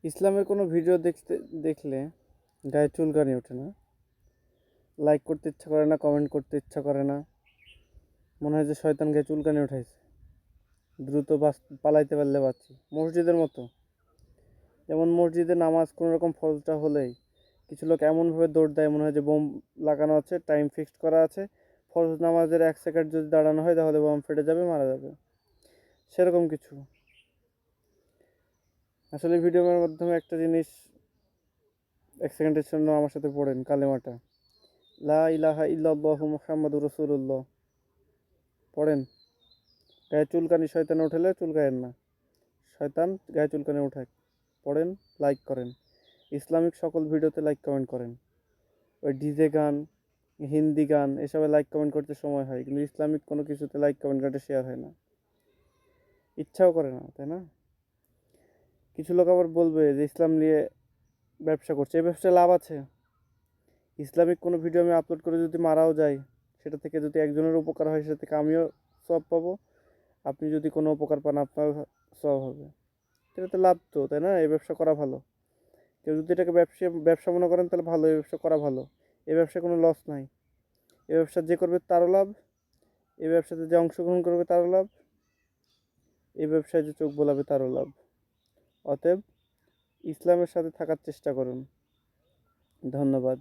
ইসলামের কোনো ভিডিও দেখলে গায়ে চুলকানি ওঠে না, লাইক করতে ইচ্ছা করে না, কমেন্ট করতে ইচ্ছা করে না, মনে হয় যে শয়তান গায়ে চুলকানি উঠাইছে, দ্রুত পালাইতে পারলে বাঁচি। মসজিদের মতো, যেমন মসজিদে নামাজ কোনো রকম ফজরটা হলেই কিছু লোক এমনভাবে দৌড় দেয় মনে হয় যে বোম লাগানো আছে, টাইম ফিক্সড করা আছে, ফরজ নামাজের 1 সেকেন্ড যদি দাঁড়ানো হয় তাহলে বোম ফেটে যাবে, মারা যাবে, সেরকম কিছু। আসলে ভিডিওর মাধ্যমে একটা জিনিস 1 সেকেন্ডের জন্য আমার সাথে পড়েন, কালেমাটা লা ইলাহা ইল্লাল্লাহু মুহাম্মাদুর রাসূলুল্লাহ পড়েন। গায়ে চুলকানি শয়তান উঠেলে চুলকায়েন না, শয়তান গায়ে চুলকানি উঠায়। পড়েন, লাইক করেন, ইসলামিক সকল ভিডিওতে লাইক কমেন্ট করেন। ওই ডিজে গান, হিন্দি গান এসবে লাইক কমেন্ট করতে সময় হয়, কিন্তু ইসলামিক কোনো কিছুতে লাইক কমেন্ট করতে শেয়ার হয় না, ইচ্ছাও করে না, তাই না? কিছু লোক আবার বলবে যে ইসলাম নিয়ে ব্যবসা করছে, এই ব্যবসায় লাভ আছে। ইসলামিক কোনো ভিডিও আমি আপলোড করে যদি মারাও যাই, সেটা থেকে যদি একজনের উপকার হয় সেটা থেকে আমিও সওয়াব পাবো, আপনি যদি কোনো উপকার পান আপনার সওয়াব হবে। এটাতে লাভ তো, তাই না? এই ব্যবসা করা ভালো। কেউ যদি এটাকে ব্যবসা মনে করেন তাহলে ভালো, এই ব্যবসা করা ভালো। এই ব্যবসায় কোনো লস নাই। এই ব্যবসা যে করবে তারও লাভ, এই ব্যবসাতে যে অংশগ্রহণ করবে তারও লাভ, এই ব্যবসায় যে চোখ বোলাবে তারও লাভ। অতএব ইসলামের সাথে থাকার চেষ্টা করুন। ধন্যবাদ।